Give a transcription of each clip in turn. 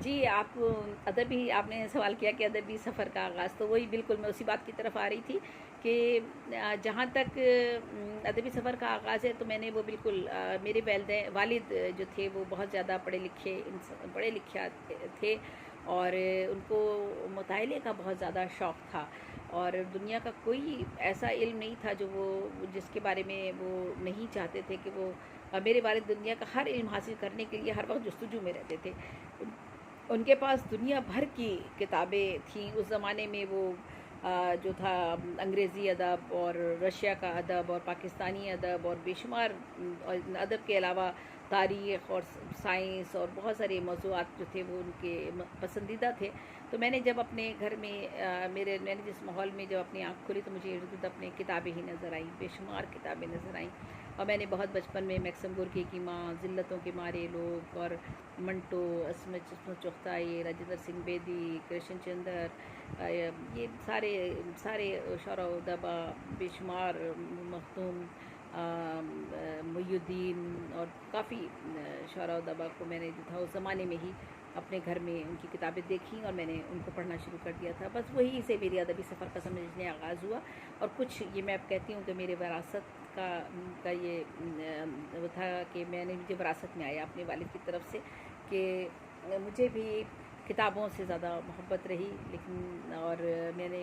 جی آپ ادبی آپ نے سوال کیا کہ ادبی سفر کا آغاز، تو وہی بالکل میں اسی بات کی طرف آ رہی تھی کہ جہاں تک ادبی سفر کا آغاز ہے تو میں نے وہ بالکل میرے والد جو تھے وہ بہت زیادہ پڑھے لکھے تھے، اور ان کو مطالعے کا بہت زیادہ شوق تھا، اور دنیا کا کوئی ایسا علم نہیں تھا جو وہ جس کے بارے میں وہ نہیں چاہتے تھے کہ وہ میرے والد دنیا کا ہر علم حاصل کرنے کے لیے ہر وقت جستجو میں رہتے تھے۔ ان کے پاس دنیا بھر کی کتابیں تھیں اس زمانے میں، وہ جو تھا انگریزی ادب اور رشیا کا ادب اور پاکستانی ادب اور بے شمار، اور ادب کے علاوہ تاریخ اور سائنس اور بہت سارے موضوعات جو تھے وہ ان کے پسندیدہ تھے۔ تو میں نے جب اپنے گھر میں میں نے جس ماحول میں جب اپنی آنکھ کھولی تو مجھے ارد گرد اپنے کتابیں ہی نظر آئیں، بے شمار کتابیں نظر آئیں، اور میں نے بہت بچپن میں میکسم گورکی کی ماں، ذلتوں کے مارے لوگ، اور منٹو، عصمت چغتائی، راجندر سنگھ بیدی، کرشن چندر، یہ سارے شعراء و ادبا، بے شمار مختوم، محی الدین، اور کافی شعراء و ادبا کو میں نے جو تھا اس زمانے میں ہی اپنے گھر میں ان کی کتابیں دیکھیں اور میں نے ان کو پڑھنا شروع کر دیا تھا۔ بس وہی سے میری ادبی سفر کا سمجھنے آغاز ہوا، اور کچھ یہ میں اب کہتی ہوں کہ میرے وراثت کا یہ وہ تھا کہ مجھے وراثت میں آیا اپنے والد کی طرف سے، کہ مجھے بھی کتابوں سے زیادہ محبت رہی، لیکن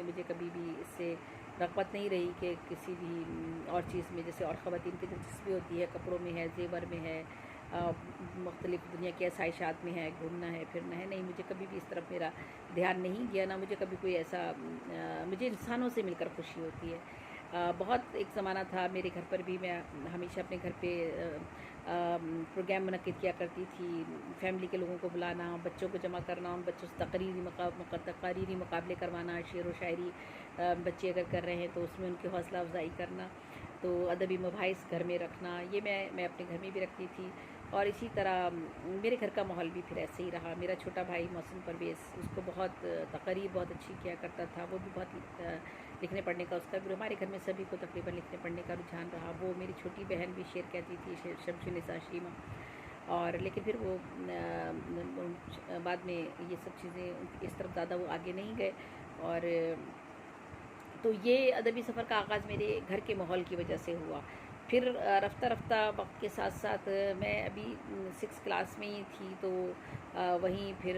مجھے کبھی بھی اس سے رغبت نہیں رہی کہ کسی بھی اور چیز میں، جیسے اور خواتین کی دلچسپی ہوتی ہے کپڑوں میں ہے، زیور میں ہے، مختلف دنیا کی آسائشات میں ہے، گھومنا ہے پھرنا ہے، نہیں، مجھے کبھی بھی اس طرف میرا دھیان نہیں گیا، نہ مجھے کبھی کوئی ایسا مجھے انسانوں سے مل کر خوشی ہوتی ہے۔ بہت ایک زمانہ تھا میرے گھر پر بھی، میں ہمیشہ اپنے گھر پہ پروگرام منعقد کیا کرتی تھی، فیملی کے لوگوں کو بلانا، بچوں کو جمع کرنا، ان بچوں سے تقریری مقابلے کروانا، شعر و شاعری بچے اگر کر رہے ہیں تو اس میں ان کی حوصلہ افزائی کرنا، تو ادبی مباحث گھر میں رکھنا، یہ میں اپنے گھر میں بھی رکھتی تھی۔ اور اسی طرح میرے گھر کا ماحول بھی پھر ایسے ہی رہا۔ میرا چھوٹا بھائی محسن پرویز، اس کو بہت تقریر بہت اچھی کیا کرتا تھا، وہ بھی بہت لکھنے پڑھنے کا اس کا بھی، ہمارے گھر میں سبھی کو تقریباً لکھنے پڑھنے کا رجحان رہا۔ وہ میری چھوٹی بہن بھی شعر کہتی تھی، شمس النساء شیمہ، اور لیکن پھر وہ بعد میں یہ سب چیزیں اس طرف زیادہ وہ آگے نہیں گئے، اور تو یہ ادبی سفر کا آغاز میرے گھر کے ماحول کی وجہ سے ہوا۔ پھر رفتہ رفتہ وقت کے ساتھ ساتھ میں ابھی 6 کلاس میں ہی تھی، تو وہیں پھر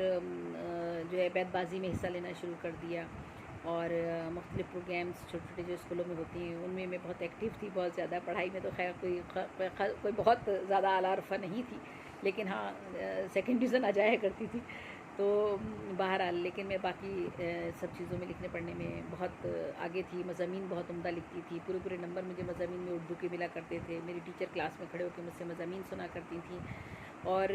جو ہے بیت بازی میں حصہ لینا شروع کر دیا، اور مختلف پروگرامس چھوٹے چھوٹے جو اسکولوں میں ہوتی ہیں ان میں بہت ایکٹیو تھی، بہت زیادہ پڑھائی میں تو خیر کوئی بہت زیادہ اعلیٰ عرفہ نہیں تھی، لیکن ہاں سیکنڈ ڈویژن آ جایا کرتی تھی، تو بہرحال لیکن میں باقی سب چیزوں میں لکھنے پڑھنے میں بہت آگے تھی، مضامین بہت عمدہ لکھتی تھی، پورے نمبر مجھے مضامین میں اردو کے ملا کرتے تھے، میری ٹیچر کلاس میں کھڑے ہو کے مجھ سے مضامین سنا کرتی تھیں، اور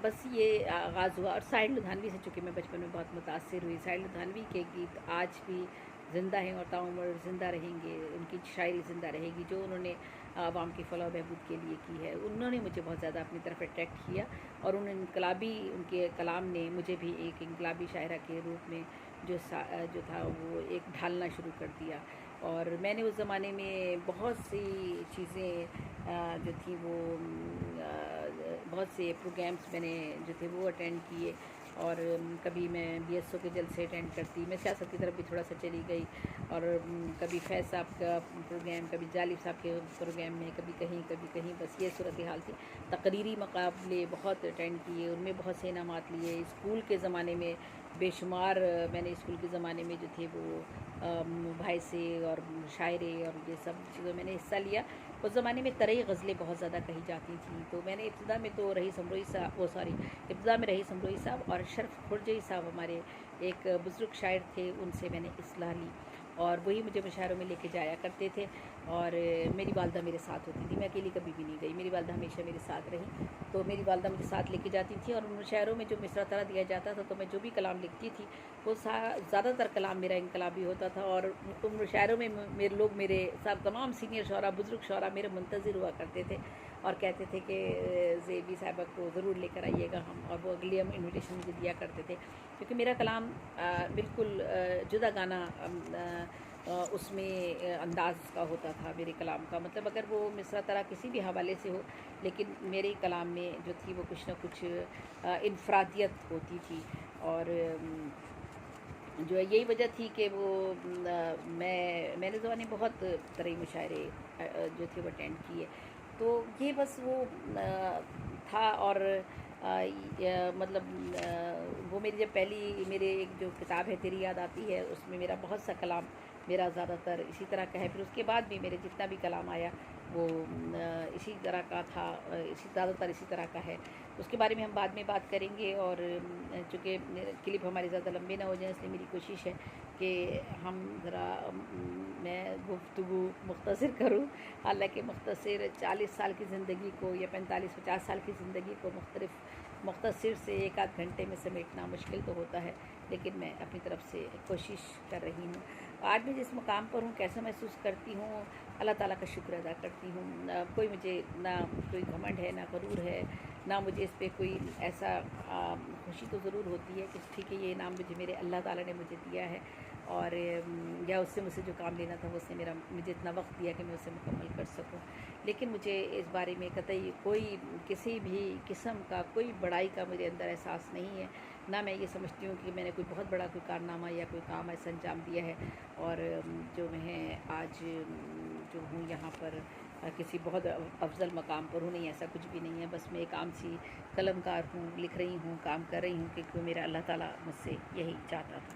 بس یہ آغاز ہوا۔ اور ساحل لدھیانوی سے چونکہ میں بچپن میں بہت متاثر ہوئی، ساحل لدھیانوی کے گیت آج بھی زندہ ہیں اور تاعمر زندہ رہیں گے، ان کی شاعری زندہ رہے گی جو انہوں نے عوام کی فلاح و بہبود کے لیے کی ہے، انہوں نے مجھے بہت زیادہ اپنی طرف اٹریکٹ کیا، اور ان کے کلام نے مجھے بھی ایک انقلابی شاعرہ کے روپ میں جو تھا وہ ایک ڈھالنا شروع کر دیا۔ اور میں نے اس زمانے میں بہت سی چیزیں جو تھیں وہ بہت سے پروگرامس میں نے جو تھے وہ اٹینڈ کیے، اور کبھی میں بی ایس او کے جلسے اٹینڈ کرتی، میں سیاست کی طرف بھی تھوڑا سا چلی گئی، اور کبھی فیض صاحب کا پروگرام، کبھی جالب صاحب کے پروگرام میں، کبھی کہیں، بس یہ صورتحال تھی۔ تقریری مقابلے بہت اٹینڈ کیے، ان میں بہت سے انعامات لیے۔ اسکول کے زمانے میں بے شمار میں نے اسکول کے زمانے میں جو تھے وہ مباحثے اور مشاعرے اور یہ سب چیزوں میں نے حصہ لیا۔ اس زمانے میں طرئی غزلیں بہت زیادہ کہی جاتی تھیں، تو میں نے ابتدا میں رئیس امروئی صاحب اور شرف خرجی صاحب ہمارے ایک بزرگ شاعر تھے، ان سے میں نے اصلاح لی، اور وہی مجھے مشاعروں میں لے کے جایا کرتے تھے، اور میری والدہ میرے ساتھ ہوتی تھی، میں اکیلی کبھی بھی نہیں گئی، میری والدہ ہمیشہ میرے ساتھ رہی، تو میری والدہ مجھے ساتھ لے کے جاتی تھی، اور ان مشاعروں میں جو مصرع طرح دیا جاتا تھا تو میں جو بھی کلام لکھتی تھی وہ زیادہ تر کلام میرا انقلابی ہوتا تھا، اور ان مشاعروں میں میرے ساتھ تمام سینئر شعراء، بزرگ شعراء میرے منتظر ہوا کرتے تھے، اور کہتے تھے کہ زیبی صاحبہ کو ضرور لے کر آئیے گا ہم، اور وہ اگلی ہم انویٹیشن مجھے دیا کرتے تھے، کیونکہ میرا کلام بالکل جدا گانا اس میں انداز کا ہوتا تھا میرے کلام کا، مطلب اگر وہ مصرع طرح کسی بھی حوالے سے ہو، لیکن میرے کلام میں جو تھی وہ کچھ نہ کچھ انفرادیت ہوتی تھی، اور جو ہے یہی وجہ تھی کہ وہ میں نے زبانی بہت طرح مشاعرے جو تھے وہ اٹینڈ کیے، تو یہ بس وہ تھا، اور مطلب وہ میری جب پہلی میرے ایک جو کتاب ہے تیری یاد آتی ہے، اس میں میرا بہت سا کلام میرا زیادہ تر اسی طرح کا ہے، پھر اس کے بعد بھی میرے جتنا بھی کلام آیا وہ اسی طرح کا تھا، زیادہ تر اسی طرح کا ہے، اس کے بارے میں ہم بعد میں بات کریں گے، اور چونکہ کلپ ہمارے زیادہ لمبے نہ ہو جائیں، اس لیے میری کوشش ہے کہ ہم ذرا میں گفتگو مختصر کروں، حالانکہ مختصر 40 سال کی زندگی کو یا 45-50 سال کی زندگی کو مختصر سے ایک آدھ گھنٹے میں سمیٹنا مشکل تو ہوتا ہے، لیکن میں اپنی طرف سے کوشش کر رہی ہوں۔ آج میں جس مقام پر ہوں کیسا محسوس کرتی ہوں، اللہ تعالیٰ کا شکر ادا کرتی ہوں، کوئی مجھے نہ کوئی گھمنڈ ہے، نہ غرور ہے، نہ مجھے اس پہ کوئی ایسا خوشی تو ضرور ہوتی ہے کہ ٹھیک ہے یہ انعام مجھے میرے اللہ تعالیٰ نے مجھے دیا ہے، اور یا اس سے مجھ سے جو کام لینا تھا وہ اس نے مجھے اتنا وقت دیا کہ میں اسے مکمل کر سکوں، لیکن مجھے اس بارے میں قطعی کوئی کسی بھی قسم کا کوئی بڑائی کا مجھے اندر احساس نہیں ہے، نہ میں یہ سمجھتی ہوں کہ میں نے کوئی بہت بڑا کوئی کارنامہ یا کوئی کام ایسا انجام دیا ہے، اور جو میں آج جو ہوں یہاں پر کسی بہت افضل مقام پر ہوں، نہیں، ایسا کچھ بھی نہیں ہے، بس میں ایک عام سی قلم کار ہوں، لکھ رہی ہوں، کام کر رہی ہوں، کیونکہ میرا اللہ تعالیٰ مجھ سے یہی چاہتا تھا۔